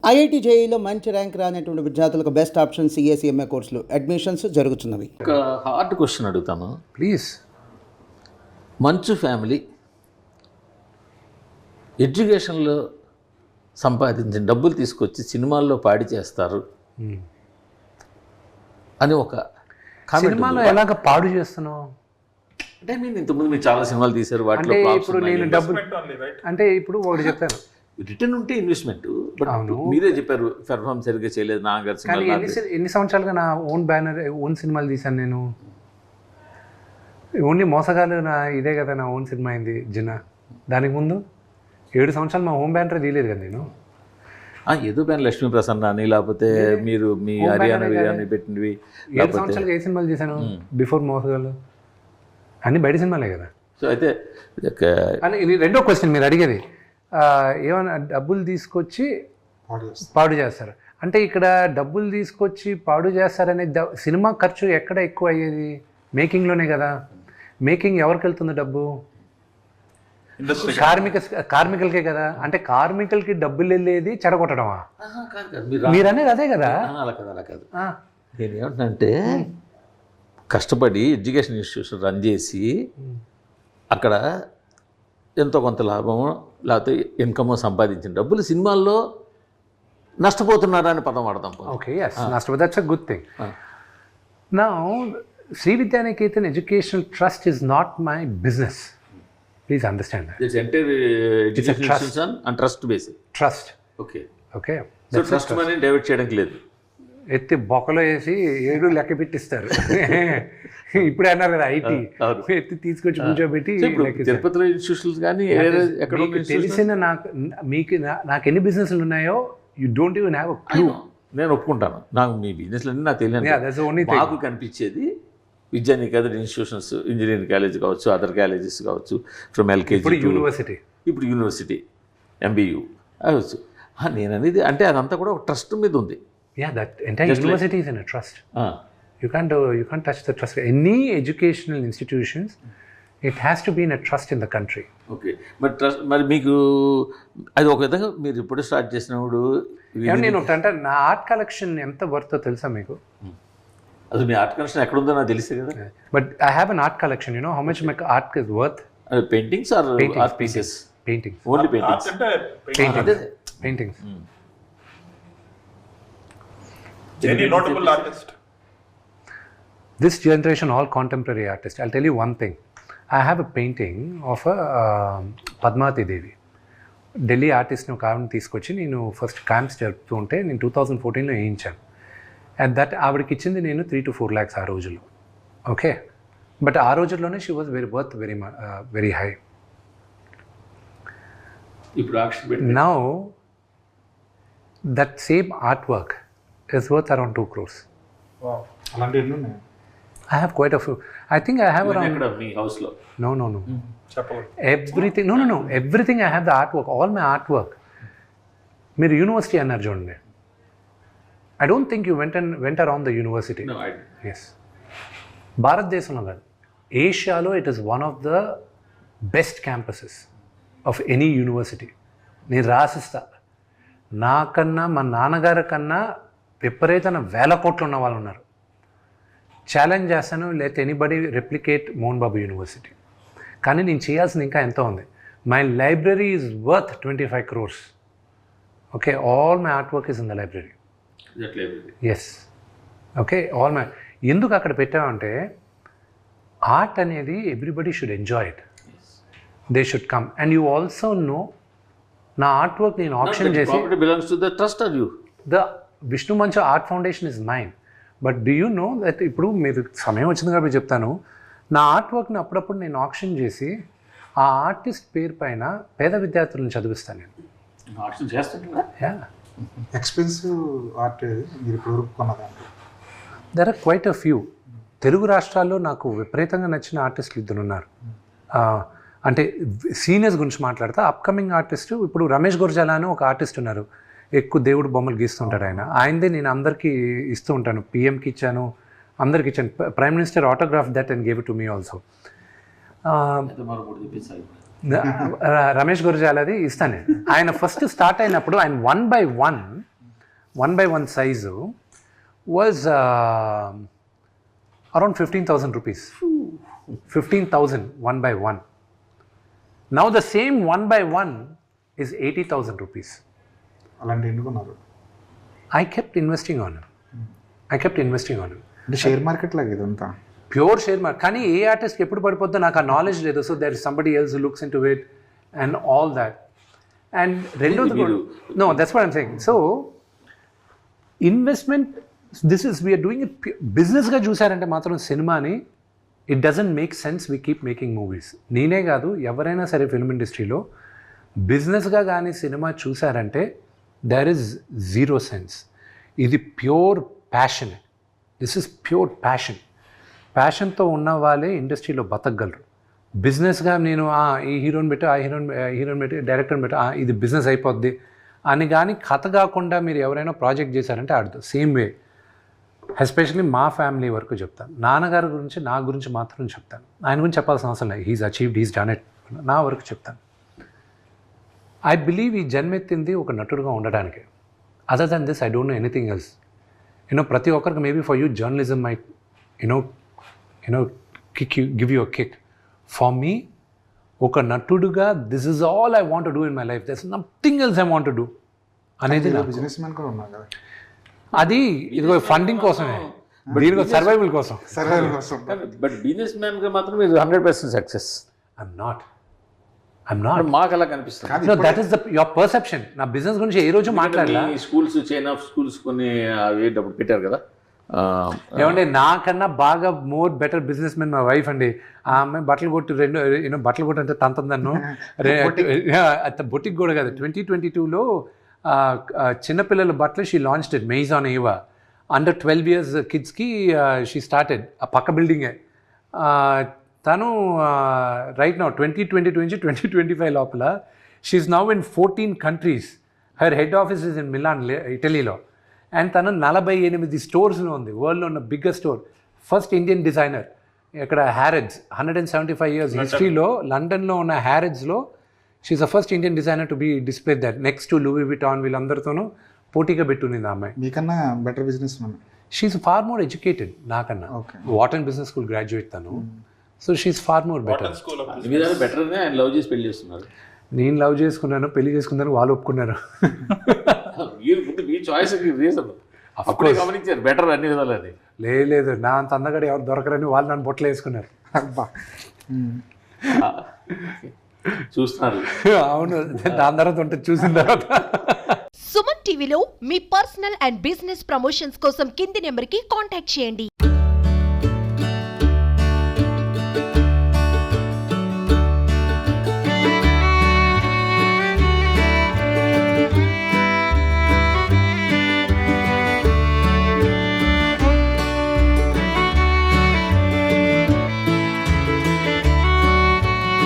IIT జేఈలో మంచి rank రానటువంటి విద్యార్థులకు బెస్ట్ ఆప్షన్ సిఎస్ఈఎంఏ కోర్సులు అడ్మిషన్స్ జరుగుతున్నవి. ఒక హార్డ్ క్వశ్చన్ అడుగుతాను ప్లీజ్. మంచు ఫ్యామిలీ ఎడ్యుకేషన్లో సంపాదించిన డబ్బులు తీసుకొచ్చి సినిమాల్లో పాడి చేస్తారు అని ఒక సినిమాలో ఎలాగ పాడు చేస్తున్నావు అంటే ఇంతకుముందు మీరు చాలా సినిమాలు తీశారు, వాటిలో ఇప్పుడు నేను డబ్బులు అంటే ఇప్పుడు ఒకటి చెప్తాను, రిటర్న్ ఉంటే ఇన్వెస్ట్మెంట్. బట్ మీరే చెప్పారు పెర్ఫార్మ్ సరిగ్గా చేయలేదు నాగారు. కానీ ఎన్ని సంవత్సరాలుగా నా ఓన్ బ్యానర్ ఓన్ సినిమాలు తీశాను నేను. ఓన్లీ మోసగాలు నా ఇదే కదా నా ఓన్ సినిమా అయింది జిన్నా. దానికి ముందు 7 సంవత్సరాలు మా హోమ్ బ్యానర్ తీయలేదు కదా నేను. ఏదో బ్యాన్ లక్ష్మీ ప్రసన్న అని లేకపోతే మీరు మీ హర్యానా బిర్యానీ పెట్టినవి 7 సంవత్సరాలుగా ఏ సినిమాలు చేశాను బిఫోర్ మోసగాలు అన్నీ బయట సినిమాలే కదా. సో అయితే అని ఇది రెండో క్వశ్చన్ మీరు అడిగేది, ఏమైనా డబ్బులు తీసుకొచ్చి పాడు చేస్తారు అంటే ఇక్కడ డబ్బులు తీసుకొచ్చి పాడు చేస్తారనే సినిమా ఖర్చు ఎక్కడ ఎక్కువ అయ్యేది? మేకింగ్లోనే కదా. మేకింగ్ ఎవరికి వెళ్తుంది డబ్బు? కార్మికులకే కదా. అంటే కార్మికులకి డబ్బులు వెళ్ళేది చెడగొట్టడమా? మీరు అనేది అదే కదా. అలా కాదు నేను ఏమంటున్నానంటే కష్టపడి ఎడ్యుకేషన్ ఇన్స్టిట్యూషన్ రన్ చేసి అక్కడ ఎంతో కొంత లాభము లేకపోతే ఇన్కమ్ సంపాదించిన డబ్బులు సినిమాల్లో నష్టపోతున్నారా అని పదం వాడతాం. ఓకే, నష్టపోతే that's a good thing. Now Sree Vidyanikethan educational trust is not my business. Please understand that. It's entire education institution and trust based. Trust. Okay. Okay. So trust money divert చేయడానికి లేదు. ఎత్తి బొక్కలో వేసి 7 లెక్క పెట్టిస్తారు. ఇప్పుడే అన్నారు కదా ఐటీ ఎత్తి తీసుకొచ్చి కూర్చోబెట్టి. తిరుపతిలో ఇన్స్టిట్యూషన్స్ కానీ ఎక్కడ తెలిసిన నాకు ఎన్ని బిజినెస్లు ఉన్నాయో you don't even have a clue. నేను ఒప్పుకుంటాను, నాకు మీ బిజినెస్లు అన్నీ నాకు తెలియదు. నాకు కనిపించేది విద్యానికేతన్ ఇన్స్టిట్యూషన్స్, ఇంజనీరింగ్ కాలేజ్ కావచ్చు, అదర్ కాలేజెస్ కావచ్చు, ఫ్రమ్ ఎల్కేజీ ఇప్పుడు యూనివర్సిటీ ఎంబీయూ అవచ్చు. నేను అనేది అంటే అదంతా కూడా ఒక ట్రస్ట్ మీద ఉంది. University is in a trust. You can't touch the trust. Any educational institutions, it has to be in a trust in the country. Okay, మరి ట్రస్ట్ మరి మీకు అది ఒక విధంగా మీరు ఇప్పుడు స్టార్ట్ చేసినప్పుడు నేను అంటే నా ఆర్ట్ కలెక్షన్ ఎంత వర్తో తెలుసా మీకు? అది మీ ఆర్ట్ కలెక్షన్ ఎక్కడ ఉందో నాకు తెలిసే కదా. But I have an art collection. You know how much my art is worth? Paintings or art pieces? Paintings. Only paintings. Paintings. Any notable artist? This generation, all contemporary artists. I'll tell you one thing. I have a painting of a Padmavati Devi. Delhi ఆర్టిస్ట్ని ఒక ఆవిడని తీసుకొచ్చి నేను first camps జరుపుతూ ఉంటే నేను 2014లో వేయించాను. At that ఆవిడకి ఇచ్చింది నేను 3 to 4 lakhs ఆ రోజుల్లో. ఓకే, బట్ ఆ రోజుల్లోనే she was very high. Now that same art work is worth around 2 crores. Wow. అలాంటివి ఉన్నాయి. I have quite a few. I think I have around. ఎక్కడ మీ హౌస్ లో? No. చెప్పండి. Everything. No. Everything I have the artwork. All my artwork. మీరు university అన్నారు చూడండి. I don't think you went around the university. No, I didn't. Yes. భారతదేశంలో కాదు, ఏషియాలో it is one of the best campuses of any university. నేను రాసిస్తా, నాకన్నా మా నాన్నగారి కన్నా విపరీతమైన 1000 కోట్లు ఉన్న వాళ్ళు ఉన్నారు. ఛాలెంజ్ చేస్తాను, లేకపోతే anybody replicate Mohan Babu university. కానీ నేను చేయాల్సింది ఇంకా ఎంతో ఉంది. My library is worth 25 crores. Okay, all my art work is in the library. Yes. Okay, all my. ఎందుకు అక్కడ పెట్టామంటే ఆర్ట్ అనేది everybody should enjoy it. They should come and you also know నా ఆర్ట్ వర్క్ నేను auction చేసి the Vishnu Manchu art foundation is mine. But do you know that ఇప్పుడు మీరు సమయం వచ్చింది కాబట్టి చెప్తాను, నా ఆర్ట్ వర్క్ని అప్పుడప్పుడు నేను ఆప్షన్ చేసి ఆ ఆర్టిస్ట్ పేరు పైన పేద విద్యార్థులను చదివిస్తాను నేను. ఎక్స్పెన్సివ్ ఆర్ట్ మీరు ఇప్పుడు కొన్నదాంట్లో there are quite a few. Telugu రాష్ట్రాల్లో నాకు విపరీతంగా నచ్చిన ఆర్టిస్టులు 2 ఉన్నారు. అంటే సీనియర్స్ గురించి మాట్లాడతా. అప్కమింగ్ ఆర్టిస్టు ఇప్పుడు రమేష్ గుర్జాలా అని ఒక ఆర్టిస్ట్ ఉన్నారు, ఎక్కువ దేవుడు బొమ్మలు గీస్తుంటారు. ఆయనదే నేను అందరికీ ఇస్తూ ఉంటాను. పిఎంకి ఇచ్చాను, అందరికి ఇచ్చాను. Prime minister autograph that and gave it to me also. Ramesh గురజాలది ఇస్తాను. ఆయన ఫస్ట్ స్టార్ట్ అయినప్పుడు ఆయన 1 by 1 1x1 size was around 15,000 rupees. 15,000 1x1. Now the same 1x1 is 80,000 rupees. అలాంటి ఎన్నుకున్నారు. I kept investing on it. అంటే షేర్ మార్కెట్ లాగా ఇదంతా ప్యూర్ షేర్ మార్కెట్. కానీ ఏ ఆర్టిస్ట్కి ఎప్పుడు పడిపోద్దో నాకు ఆ నాలెడ్జ్ లేదు. So there is somebody else who looks into it and all that. And రెండోది no, that's what I'm saying. So investment, this is we're doing it బిజినెస్గా చూసారంటే మాత్రం సినిమాని it doesn't make sense we keep making movies. నేనే కాదు, ఎవరైనా సరే film ఇండస్ట్రీలో బిజినెస్గా కానీ సినిమా చూసారంటే దేర్ ఇస్ జీరో సెన్స్. ఇది pure passion. This is pure passion. ప్యాషన్తో ఉన్న వాళ్ళే ఇండస్ట్రీలో బతకగలరు. బిజినెస్గా నేను ఈ హీరోని పెట్టి, ఆ హీరోని పెట్టి, డైరెక్టర్ని పెట్టి ఇది బిజినెస్ అయిపోద్ది అని కానీ కథ కాకుండా మీరు ఎవరైనా ప్రాజెక్ట్ చేశారంటే ఆడదు. సేమ్ వే ఎస్పెషల్లీ మా ఫ్యామిలీ వరకు చెప్తాను. నాన్నగారి గురించి, నా గురించి మాత్రం చెప్తాను. ఆయన గురించి చెప్పాల్సిన అవసరం లేదు. He's achieved, he's done it. నా వరకు చెప్తాను. ఐ బిలీవ్ ఈ జన్మెత్తింది ఒక నటుడుగా ఉండడానికి. Other than this I don't know anything else. ప్రతి ఒక్కరికి maybe for you journalism may give you a kick. For me ఒక నటుడుగా this is all I want to do in my life. That's nothing else I want to do అనేది. Businessman కూడా ఉన్నారు కదా. అది ఇదిగో ఫండింగ్ కోసమే, దీనికో సర్వైవల్ కోసం. బట్ బిజినెస్ మ్యాన్గా మాత్రం మీరు 100% సక్సెస్. I'm not. మాకు అలా కనిపిస్తుంది. No, that is your perception. నా బిజినెస్ గురించి ఏ రోజు మాట్లాడలా. స్కూల్స్, చైన్ ఆఫ్ స్కూల్స్ కొన్ని అప్పుడు పెట్టారు కదా. ఏమంటే నాకన్నా బాగా మోర్ బెటర్ బిజినెస్ మెన్ మా వైఫ్ అండి. ఆ అమ్మాయి బట్టలు కొట్టి బట్టలు కొట్టి అంటే తంతందన్ను బొటిక్ కూడా కదా. 2022లో చిన్నపిల్లల బట్టలు షీ లాంచ్డ్ ఇట్, మెయిజాన్ ఏవా. అండర్ 12 years కిడ్స్కి షీ స్టార్టెడ్. ఆ పక్క బిల్డింగే. తను రైట్ నౌ 2022 నుంచి 2025 లోపల she's now in 14 countries. Her head office is in Milan, ఇటలీలో. అండ్ తను 48 స్టోర్స్లో ఉంది. వరల్డ్లో ఉన్న biggest store. First Indian designer. ఇక్కడ హ్యారెడ్స్ 175 years హిస్టరీలో లండన్లో ఉన్న హ్యారెడ్స్లో she's the first Indian designer to be display that next to Louis Vuitton. వీళ్ళందరితోనూ పోటీగా పెట్టునింది ఆ అమ్మాయి. మీకన్నా better businessman. She's far more educated నాకన్నా. వాటన్ బిజినెస్ స్కూల్ గ్రాడ్యుయేట్ తను. So she is far more better. Better ఆయన లవ్ చేసి పెళ్లి చేస్తున్నారు. నేను లవ్ చేసుకున్నాను, పెళ్లి చేసుకున్నాను, వాళ్ళు ఒప్పుకున్నారు. మీ చాయిస్ రీజన్ గమనించారు బెటర్ అన్ని విధాలు. అది లేదు, నా అంత అందగాడు ఎవరు దొరకరని వాళ్ళు నన్ను బొట్టలు వేసుకున్నారు. చూస్తున్నారు. అవును, దాని తర్వాత ఉంటుంది చూసిన తర్వాత. సుమన్ టీవీలో మీ పర్సనల్ అండ్ బిజినెస్ ప్రమోషన్స్ కోసం కింది నెంబర్కి కాంటాక్ట్ చేయండి.